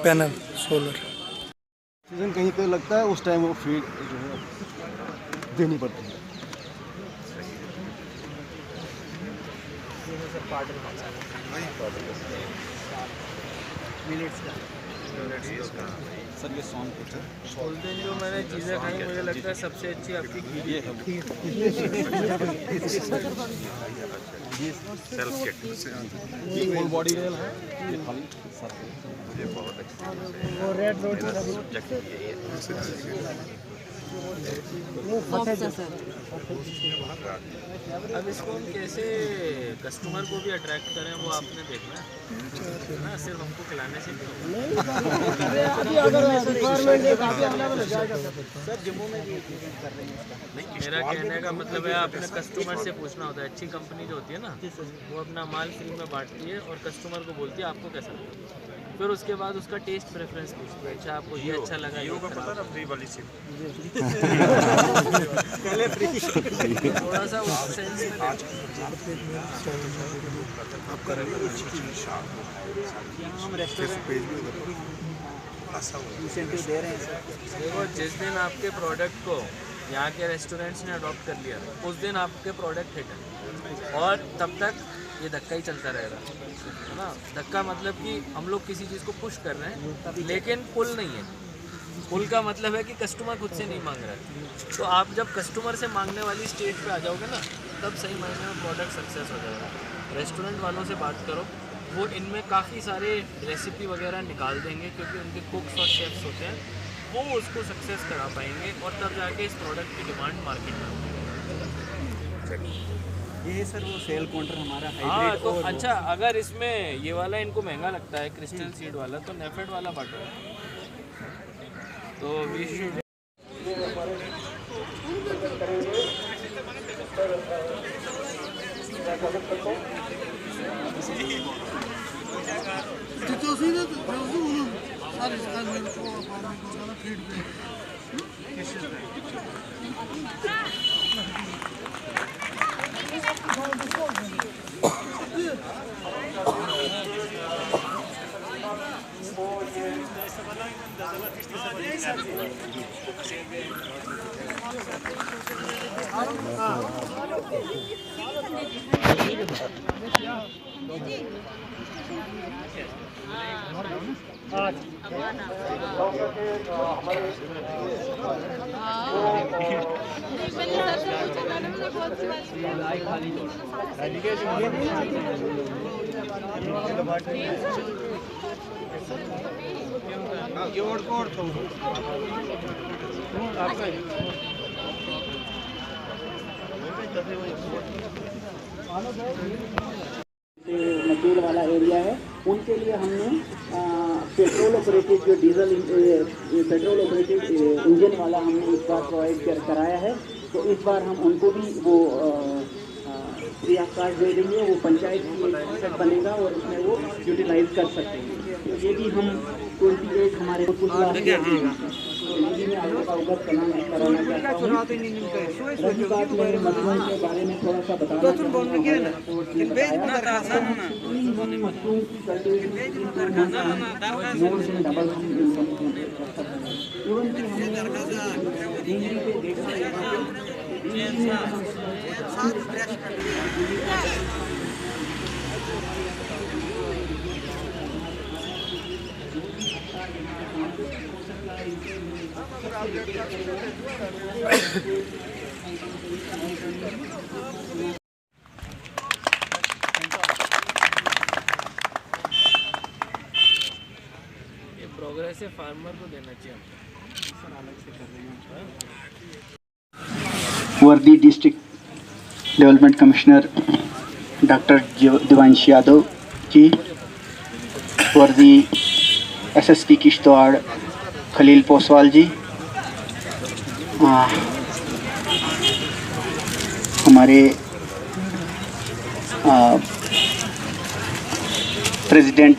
Panel solar. Season कहीं पे लगता है उस टाइम वो फीड जो है देनी पड़ती है। सर ये सॉन्ग कुछ है उस दिन जो मैंने चीज़ें खाई मुझे लगता है सबसे अच्छी आपकी खीर है। सेल्फ किट ये फुल बॉडी रेल है, ये खाली सर पे। ये बहुत अच्छा वो रेड रोड सब्जेक्ट यही है। अब इसको हम कैसे कस्टमर को भी अट्रैक्ट करें वो आपने देखना है ना, सिर्फ हमको खिलाने से नहीं होगा। सर जम्मू में भी कर रहे हैं इसका। मेरा कहने का मतलब है आपने कस्टमर से पूछना होता है। अच्छी कंपनी जो होती है ना वो अपना माल फ्री में बांटती है और कस्टमर को बोलती है आपको कैसा लगा, फिर उसके बाद उसका टेस्ट प्रेफरेंस पूछती है। अच्छा आपको ये अच्छा लगा, योग का पता ना फ्री वाली सिम पहले फ्री थोड़ा सा उस सेंस में आप करेंगे हम रेस्टोरेंट इंसेंटिव दे रहे हैं सर। देखो, जिस दिन आपके प्रोडक्ट को यहाँ के रेस्टोरेंट्स ने अडॉप्ट कर लिया उस दिन आपके प्रोडक्ट हिट है, और तब तक ये धक्का ही चलता रहेगा, है ना। धक्का मतलब कि हम लोग किसी चीज़ को पुश कर रहे हैं लेकिन पुल नहीं है। पुल का मतलब है कि कस्टमर खुद से नहीं मांग रहा है। तो आप जब कस्टमर से मांगने वाली स्टेज पे आ जाओगे ना, तब सही मायने में प्रोडक्ट सक्सेस हो जाएगा। रेस्टोरेंट वालों से बात करो, वो इनमें काफ़ी सारे रेसिपी वगैरह निकाल देंगे क्योंकि उनके कुक्स और शेफ्स होते हैं, वो उसको सक्सेस करा पाएंगे और तब जाके इस प्रोडक्ट की डिमांड मार्केट में होगी। ये है सर वो सेल काउंटर हमारा हाँ, हाइब्रिड। तो अच्छा, अगर इसमें ये वाला इनको महंगा लगता है क्रिस्टल सीड वाला, तो नेफेड वाला बांटो। तो वी शुड मजदूर वाला एरिया है, उनके लिए हमने पेट्रोल ऑपरेटेड जो डीजल पेट्रोल ऑपरेटेड इंजन वाला हमने इस बार प्रोवाइड कराया है। तो इस बार हम उनको भी वो फ्री ऑफ कॉस्ट दे देंगे। वो पंचायत की सेट बनेगा और उसमें वो यूटिलाइज कर सकते हैं। तो ये भी हम 28 हमारे कुछ में अवगत कराना चाहता हूँ। रही बात मेरे मशरूम के बारे में थोड़ा सा बताना चाहूँगा। मशरूम की कल्टीवेशन डबल इवन कि हमने पे देखा प्रोग्रेसिव फार्मर को देना चाहिए। Worthy district development commissioner doctor Divansh Yadav ji, worthy SSP Kishtwar Khalil Poswal ji, हमारे president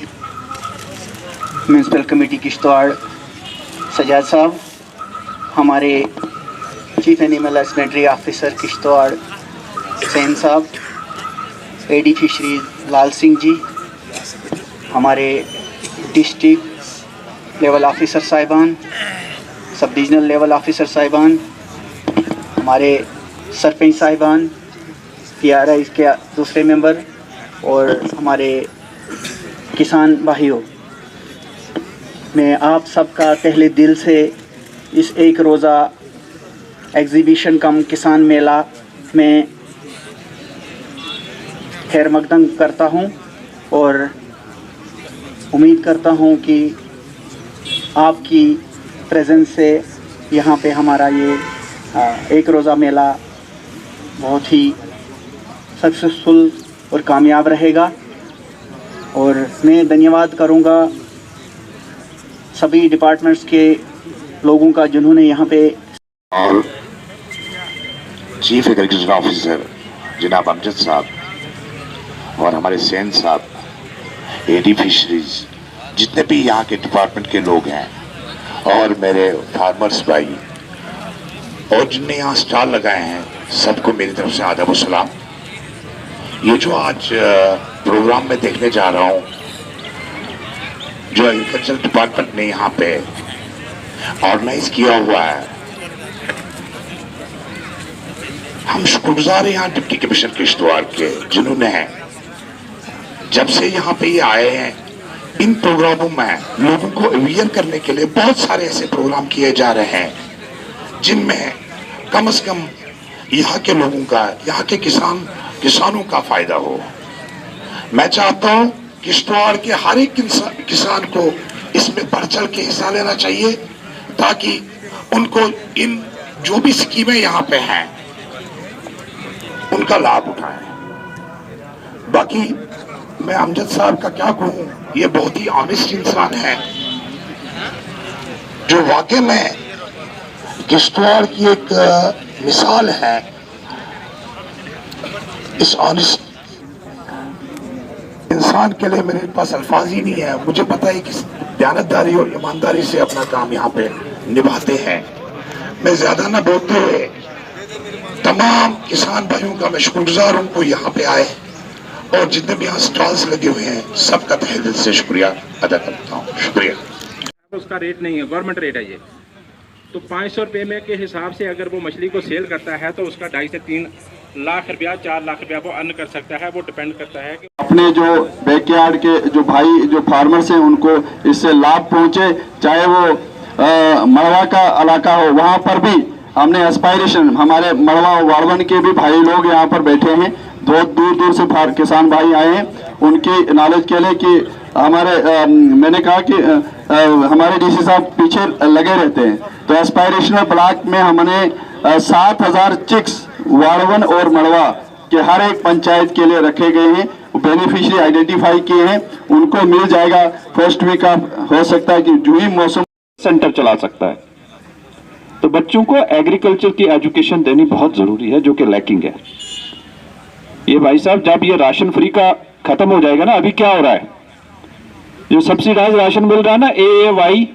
municipal committee Kishtwar Sajad sahab, हमारे chief animal husbandry officer Kishtwar Sain sahab, AD fisheries Lal Singh ji, हमारे डिस्ट्रिक्ट लेवल ऑफिसर साहिबान, सब डिवीज़नल लेवल ऑफिसर साहिबान, हमारे सरपंच साहिबान, PRI के दूसरे मेंबर और हमारे किसान भाइयों, मैं आप सबका तहे दिल से इस एक रोज़ा एग्ज़िबिशन कम किसान मेला में खैर मकदम करता हूं और उम्मीद करता हूं कि आपकी प्रेजेंस से यहाँ पे हमारा ये एक रोज़ा मेला बहुत ही सक्सेसफुल और कामयाब रहेगा। और मैं धन्यवाद करूँगा सभी डिपार्टमेंट्स के लोगों का जिन्होंने यहाँ पे और चीफ एग्रीकल्चर ऑफिसर जनाब अमजद साहब और हमारे सैन साहब, AD फिशरीज, जितने भी यहाँ के डिपार्टमेंट के लोग हैं और मेरे फार्मर्स भाई और जिनने यहाँ स्टॉल लगाए हैं, सबको मेरी तरफ से आदाब व सलाम। ये जो आज प्रोग्राम में देखने जा रहा हूँ, जो एग्रीकल्चर डिपार्टमेंट ने यहाँ पे ऑर्गेनाइज किया हुआ है, हम शुक्रगुजार हैं यहाँ डिप्टी कमिश्नर किश्तवाड़ के, जिन्होंने जब से यहाँ पे ये आए हैं, इन प्रोग्रामों में लोगों को अवेयर करने के लिए बहुत सारे ऐसे प्रोग्राम किए जा रहे हैं जिनमें कम से कम यहाँ के लोगों का, यहाँ के किसानों का फायदा हो। मैं चाहता हूँ किश्तवाड़ के हर एक किसान को इसमें बढ़ चढ़ के हिस्सा लेना चाहिए ताकि उनको इन जो भी स्कीमें यहाँ पे हैं उनका लाभ उठाएं। बाकी मैं अमजद साहब का क्या कहूँ, ये बहुत ही ऑनेस्ट इंसान है जो वाकई में किश्तवाड़ की एक मिसाल है। इस ऑनेस्ट इंसान के लिए मेरे पास अल्फाज ही नहीं है। मुझे पता है कि दयानतदारी और ईमानदारी से अपना काम यहाँ पे निभाते हैं। मैं ज्यादा ना बोलते हुए तमाम किसान भाइयों का मैं शुक्रगुजार हूँ को यहाँ पे आए और जितने भी यहाँ स्टॉल्स लगे हुए हैं सबका तहे दिल से शुक्रिया अदा करता हूँ। शुक्रिया। उसका रेट नहीं है, गवर्नमेंट रेट है ये। तो 500 रुपये में के हिसाब से अगर वो मछली को सेल करता है तो उसका 2.5 से 3 लाख रुपया, 4 लाख रुपया वो अर्न कर सकता है। वो डिपेंड करता है कि अपने जो बैकयार्ड के जो भाई जो फार्मर्स हैं उनको इससे लाभ पहुंचे, चाहे वो मड़वा का इलाका हो, वहाँ पर भी हमने एस्पायरेशन, हमारे मड़वा वाड़वन के भी भाई लोग यहाँ पर बैठे हैं, बहुत दूर दूर से किसान भाई आए हैं, उनकी नॉलेज के लिए कि हमारे मैंने कहा कि हमारे DC साहब पीछे लगे रहते हैं, तो एस्पायरेशनल ब्लॉक में हमने 7,000 चिक्स वाड़वन और मड़वा के हर एक पंचायत के लिए रखे गए हैं। बेनिफिशियरी आइडेंटिफाई किए हैं, उनको मिल जाएगा। फर्स्ट वीक हो सकता है कि जूही मौसम सेंटर चला सकता है। तो बच्चों को एग्रीकल्चर की एजुकेशन देनी बहुत जरूरी है, जो कि लैकिंग है। ये भाई साहब, जब ये राशन फ्री का खत्म हो जाएगा ना, अभी क्या हो रहा है, जो सब्सिडाइज राशन मिल रहा है ना, AAY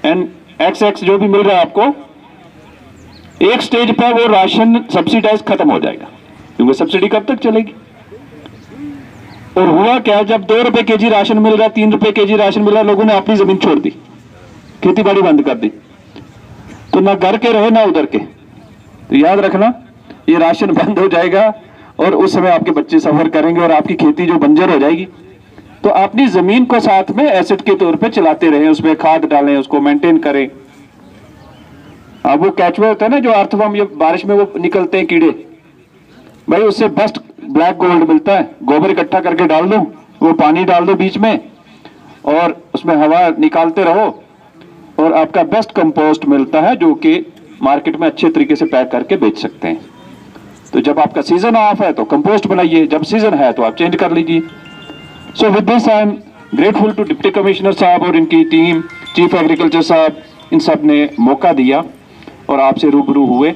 एंड XX जो भी मिल रहा है आपको, एक स्टेज पर वो राशन सब्सिडाइज खत्म हो जाएगा, क्योंकि सब्सिडी कब तक चलेगी। और हुआ क्या, जब 2 रुपए केजी राशन मिल रहा है, 3 रुपए केजी राशन मिल रहा है, लोगों ने अपनी जमीन छोड़ दी, खेती बाड़ी बंद कर दी, तो ना घर के रहे ना उधर के। तो याद रखना, ये राशन बंद हो जाएगा और उस समय आपके बच्चे सफर करेंगे और आपकी खेती जो बंजर हो जाएगी। तो अपनी जमीन को साथ में एसेट के तौर पे चलाते रहें, उसमें खाद डालें, उसको मेंटेन करें। अब वो कैचवे होता है ना, जो अर्थवर्म, ये बारिश में वो निकलते हैं कीड़े, भाई उससे बेस्ट ब्लैक गोल्ड मिलता है। गोबर इकट्ठा करके डाल दो, वो पानी डाल दो बीच में और उसमें हवा निकालते रहो और आपका बेस्ट कंपोस्ट मिलता है, जो कि मार्केट में अच्छे तरीके से पैक करके बेच सकते हैं। तो जब आपका सीजन ऑफ है तो कंपोस्ट बनाइए, जब सीजन है तो आप चेंज कर लीजिए। So with this I am grateful to deputy commissioner साहब और इनकी टीम, चीफ एग्रीकल्चर साहब, इन सब ने मौका दिया और आपसे रूबरू हुए।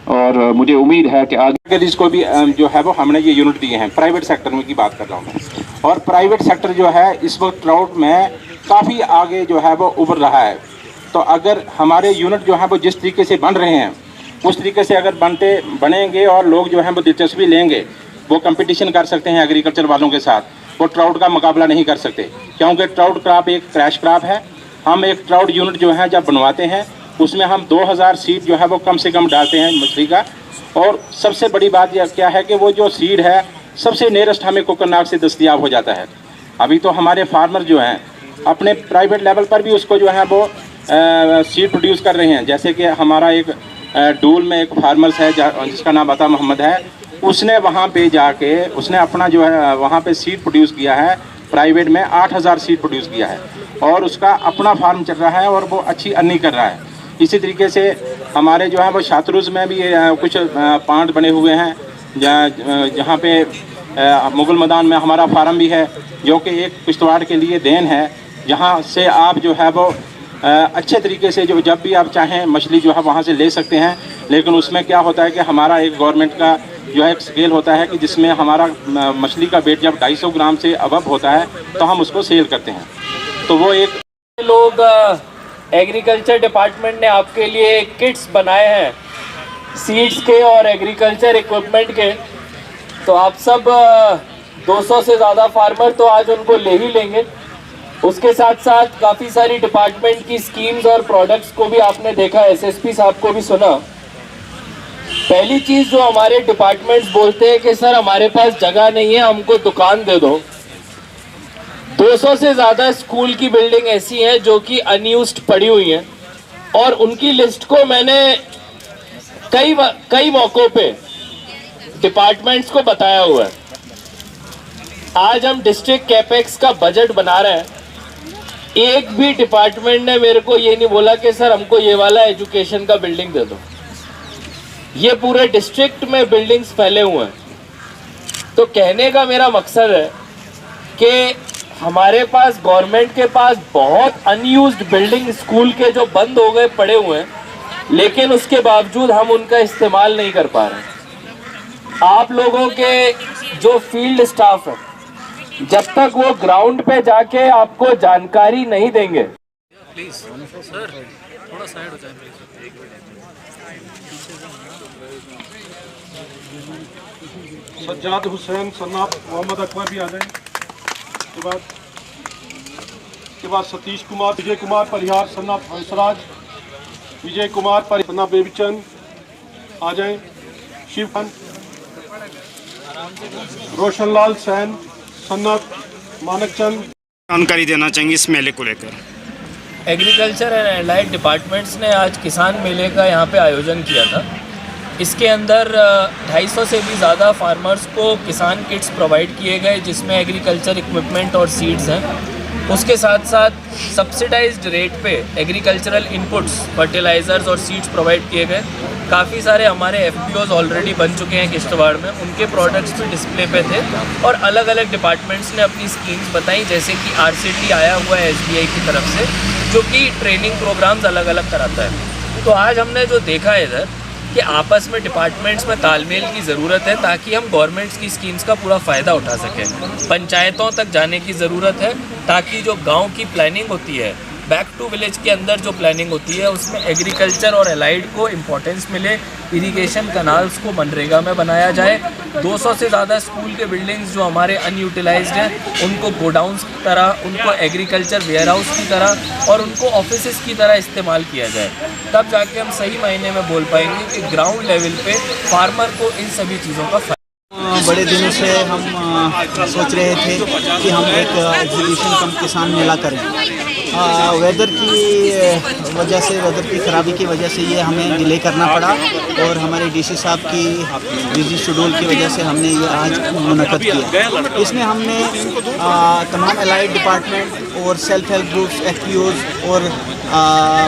और मुझे उम्मीद है कि आगे जिसको भी जो है वो हमने ये यूनिट दिए हैं। प्राइवेट सेक्टर में की बात कर रहा हूँ मैं, और प्राइवेट सेक्टर जो है इस वक्त ट्राउट में काफ़ी आगे जो है वो उभर रहा है। तो अगर हमारे यूनिट जो है वो जिस तरीके से बन रहे हैं, उस तरीके से अगर बनेंगे और लोग जो हैं वो दिलचस्पी लेंगे, वो कंपटीशन कर सकते हैं एग्रीकल्चर वालों के साथ। वो ट्राउट का मुकाबला नहीं कर सकते, क्योंकि ट्राउट क्रॉप एक क्रैश क्रॉप है हम एक ट्राउट यूनिट जो है जब बनवाते हैं उसमें हम 2000 सीड जो है वो कम से कम डालते हैं मछली का। और सबसे बड़ी बात यह क्या है कि वो जो सीड है सबसे नियरेस्ट हमें कोकरनाग से दस्तयाब हो जाता है। अभी तो हमारे फार्मर जो हैं अपने प्राइवेट लेवल पर भी उसको जो है वो सीड प्रोड्यूस कर रहे हैं। जैसे कि हमारा एक डूल में एक फार्मर्स है जिसका नाम अता मोहम्मद है, उसने वहाँ पे जाके उसने अपना जो है वहाँ पे सीड प्रोड्यूस किया है, प्राइवेट में 8000 सीड प्रोड्यूस किया है और उसका अपना फार्म चल रहा है और वो अच्छी अर्निंग कर रहा है। इसी तरीके से हमारे जो है वो शातरुज में भी कुछ पांड बने हुए हैं जहाँ पे मुगल मैदान में हमारा फार्म भी है जो कि एक किश्तवाड़ के लिए देन है, जहाँ से आप जो है वो अच्छे तरीके से जो जब भी आप चाहें मछली जो है वहाँ से ले सकते हैं। लेकिन उसमें क्या होता है कि हमारा एक गवर्नमेंट का जो है एक स्केल होता है कि जिसमें हमारा मछली का वेट जब 250 ग्राम से अबव होता है तो हम उसको सेल करते हैं। तो वो एक लोग एग्रीकल्चर डिपार्टमेंट ने आपके लिए किट्स बनाए हैं सीड्स के और एग्रीकल्चर इक्विपमेंट के, तो आप सब 200 से ज़्यादा फार्मर तो आज उनको ले ही लेंगे। उसके साथ साथ काफ़ी सारी डिपार्टमेंट की स्कीम्स और प्रोडक्ट्स को भी आपने देखा, एसएसपी साहब को भी सुना। पहली चीज़ जो हमारे डिपार्टमेंट्स बोलते हैं कि सर हमारे पास जगह नहीं है, हमको दुकान दे दो। 200 से ज़्यादा स्कूल की बिल्डिंग ऐसी हैं जो कि अनयूज्ड पड़ी हुई हैं और उनकी लिस्ट को मैंने कई मौक़ों पे डिपार्टमेंट्स को बताया हुआ है। आज हम डिस्ट्रिक्ट कैपेक्स का बजट बना रहे हैं, एक भी डिपार्टमेंट ने मेरे को ये नहीं बोला कि सर हमको ये वाला एजुकेशन का बिल्डिंग दे दो। ये पूरे डिस्ट्रिक्ट में बिल्डिंग्स फैले हुए हैं। तो कहने का मेरा मकसद है कि हमारे पास गवर्नमेंट के पास बहुत अनयूज्ड बिल्डिंग स्कूल के जो बंद हो गए पड़े हुए हैं, लेकिन उसके बावजूद हम उनका इस्तेमाल नहीं कर पा रहे। आप लोगों के जो फील्ड स्टाफ है जब तक वो ग्राउंड पे जाके आपको जानकारी नहीं देंगे। प्लीज सर थोड़ा साइड हो जाए प्लीज। सज्जाद हुसैन सन्नाफ मोहम्मद अकबर भी आ जाए। के बाद सतीश कुमार, विजय कुमार परिहार सन्नाफ हंसराज, विजय कुमार पर सन्नाफ बेबीचंद आ जाए। शिव खान, रोशनलाल सैन सन्नाफ मानकचंद। जानकारी देना चाहेंगे इस मेले को लेकर? एग्रीकल्चर एंड एलाइड डिपार्टमेंट्स ने आज किसान मेले का यहाँ पे आयोजन किया था। इसके अंदर 250 से भी ज़्यादा फार्मर्स को किसान किट्स प्रोवाइड किए गए जिसमें एग्रीकल्चर इक्विपमेंट और सीड्स हैं। उसके साथ साथ सब्सिडाइज्ड रेट पे एग्रीकल्चरल इनपुट्स, फर्टिलाइज़र्स और सीड्स प्रोवाइड किए गए। काफ़ी सारे हमारे FPOs ऑलरेडी बन चुके हैं किश्तवाड़ में, उनके प्रोडक्ट्स भी डिस्प्ले पे थे और अलग अलग डिपार्टमेंट्स ने अपनी स्कीम्स बताई, जैसे कि RCT आया हुआ है SBI की तरफ से जो कि ट्रेनिंग प्रोग्राम्स अलग अलग कराता है। तो आज हमने जो देखा है इधर कि आपस में डिपार्टमेंट्स में तालमेल की ज़रूरत है ताकि हम गवर्नमेंट्स की स्कीम्स का पूरा फ़ायदा उठा सकें। पंचायतों तक जाने की ज़रूरत है ताकि जो गांव की प्लानिंग होती है, बैक टू विलेज के अंदर जो प्लानिंग होती है, उसमें एग्रीकल्चर और एलाइड को इम्पोर्टेंस मिले। इरिगेशन कनाल्स को मनरेगा में बनाया जाए। 200 से ज़्यादा स्कूल के बिल्डिंग्स जो हमारे अनयूटिलाइज्ड हैं उनको गोडाउंस की तरह, उनको एग्रीकल्चर वेयर हाउस की तरह और उनको ऑफिसेस की तरह इस्तेमाल किया जाए। तब जाके हम सही मायने में बोल पाएंगे कि ग्राउंड लेवल पे फार्मर को इन सभी चीज़ों का बड़े दिनों से हम सोच रहे थे कि हम एक एग्जीबिशन कम किसान मेला करें। वेदर की वजह से, वेदर की ख़राबी की वजह से ये हमें डिले करना पड़ा और हमारे DC साहब की बिजी शेड्यूल की वजह से हमने ये आज मुनक़द किया। इसमें हमने तमाम एलाइड डिपार्टमेंट और सेल्फ हेल्प ग्रुप्स, FPOs और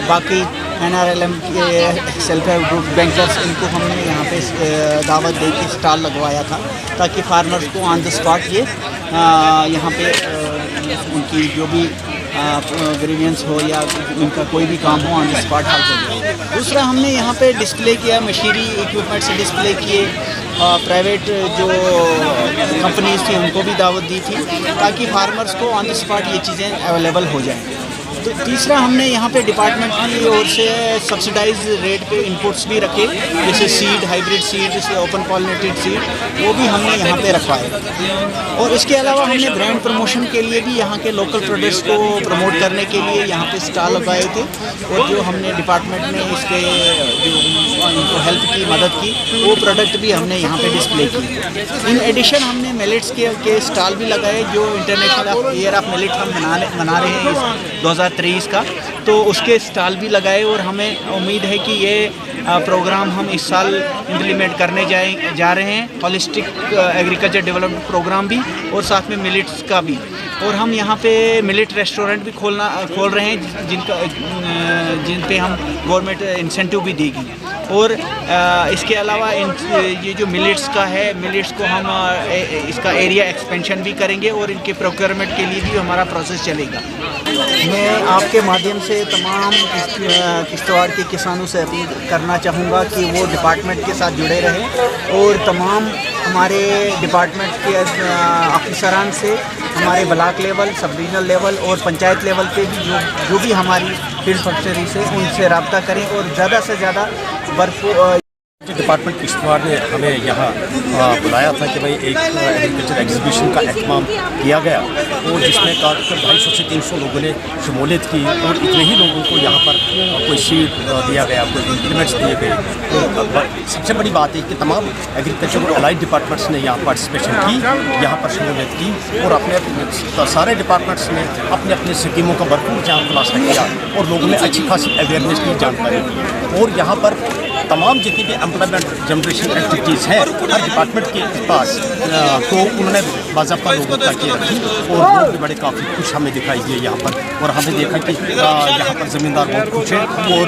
बाकी NRLM के सेल्फ हेल्प ग्रुप, बैंकर्स, इनको हमने यहाँ पे दावत दे के स्टॉल लगवाया था ताकि फार्मर्स को ऑन द स्पॉट ये यहाँ पे उनकी जो भी ग्रीवियंस हो या उनका कोई भी काम हो ऑन द स्पॉट हल हो जाए। दूसरा हमने यहाँ पे डिस्प्ले किया, मशीनरी इक्विपमेंट से डिस्प्ले किए। प्राइवेट जो कंपनीज थी उनको भी दावत दी थी ताकि फार्मर्स को ऑन द स्पॉट ये चीज़ें अवेलेबल हो जाएं। तो तीसरा हमने यहाँ पे डिपार्टमेंट की ओर से सब्सिडाइज रेट पे इनपुट्स भी रखे, जैसे सीड, हाइब्रिड सीड, जैसे ओपन पॉलिनेटेड सीड, वो भी हमने यहाँ पे रखवाए। और इसके अलावा हमने ब्रांड प्रमोशन के लिए भी यहाँ के लोकल प्रोडक्ट्स को प्रमोट करने के लिए यहाँ पे स्टॉल लगाए थे, और जो हमने डिपार्टमेंट ने इसके जो इनको हेल्प की, मदद की, वो प्रोडक्ट भी हमने यहाँ पे डिस्प्ले की। इन एडिशन हमने मिलेट्स के स्टॉल भी लगाए, जो इंटरनेशनल ईयर ऑफ मिलेट हम मना रहे हैं इस 2023 का, तो उसके स्टॉल भी लगाए। और हमें उम्मीद है कि ये प्रोग्राम हम इस साल इम्प्लीमेंट करने जा रहे हैं, होलिस्टिक एग्रीकल्चर डेवलपमेंट प्रोग्राम भी, और साथ में मिलेट्स का भी। और हम यहाँ पे मिलेट रेस्टोरेंट भी खोल रहे हैं, जिन पे हम गवर्नमेंट इंसेंटिव भी देगी। और इसके अलावा ये जो मिलेट्स का है, मिलेट्स को हम इसका एरिया एक्सपेंशन भी करेंगे, और इनके प्रोक्योरमेंट के लिए भी हमारा प्रोसेस चलेगा। मैं आपके माध्यम से तमाम किश्तवाड़ के किसानों से अपील करना चाहूँगा कि वो डिपार्टमेंट के साथ जुड़े रहें, और तमाम हमारे डिपार्टमेंट के अफसरान से हमारे block level, sub divisional level और पंचायत लेवल पे भी जो भी हमारी फील्ड फंक्शनरी से उनसे रब्ता करें, और ज़्यादा से ज़्यादा डिपार्टमेंट किश्तवाड़ ने हमें यहाँ बुलाया था कि भाई एक एग्रीकल्चर एग्जीबिशन का एहतमाम किया गया, और जिसमें काफी 250 से 300 लोगों ने शमूलियत की, और इतने ही लोगों को यहाँ पर कोई सीड दिया गया, कोई इम्प्लीमेंट्स दिए गए। तो सबसे बड़ी बात है कि तमाम एग्रीकल्चर और अलाइड डिपार्टमेंट्स ने यहाँ पार्टिसिपेशन की, यहाँ पर शमूलियत की, और अपने सारे डिपार्टमेंट्स ने अपने अपने स्कीमों का भरपूर जहाँ खुलासा किया, और लोगों ने अच्छी खासी अवेयरनेस की, जानकारी दी। और यहाँ पर तमाम जितनी भी एम्प्लॉयमेंट जनरेशन एक्टिविटीज़ हैं हर डिपार्टमेंट के पास, तो उन्होंने बाज़ाब्ता लोगों तक ये रखी, और लोग भी बड़े काफ़ी खुश हमें दिखाई दिए यहाँ पर। और हमने देखा कि यहाँ पर ज़मींदार बहुत खुश हैं, और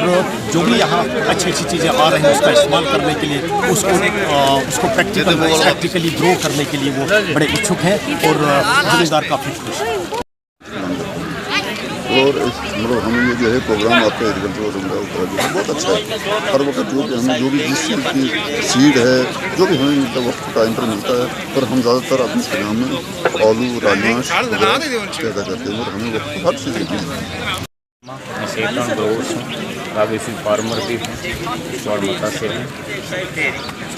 जो भी यहाँ अच्छी अच्छी चीज़ें आ रही हैं उसका इस्तेमाल करने के लिए, उसको प्रैक्टिकली ग्रो करने के लिए वो बड़े इच्छुक हैं, और ज़मींदार काफ़ी खुश हैं। और मतलब हमें ये जो है प्रोग्राम आपका एग्रीकल्चर बहुत अच्छा है। हर वक्त जो भी हमें जो भी जिस चीज़ की सीड है, जो भी हमें मतलब वक्त टाइम पर मिलता है, और हम ज़्यादातर अपने प्रोग्राम में आलू, राजमा पैदा करते हैं, और हमें वक्त हर चीज़ मिलती है। मैं सेफ्रॉन ग्रोवर्स हूँ, काफ़ी फार्मर भी हूँ और मुतासिर हैं।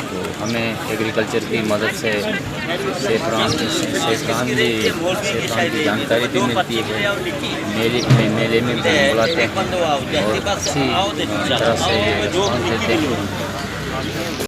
तो हमें एग्रीकल्चर की मदद से सेफ्रॉन की जानकारी भी मिलती है, मेले में बुलाते हैं और अच्छी तरह से ये रिस्पॉन्स देते हैं।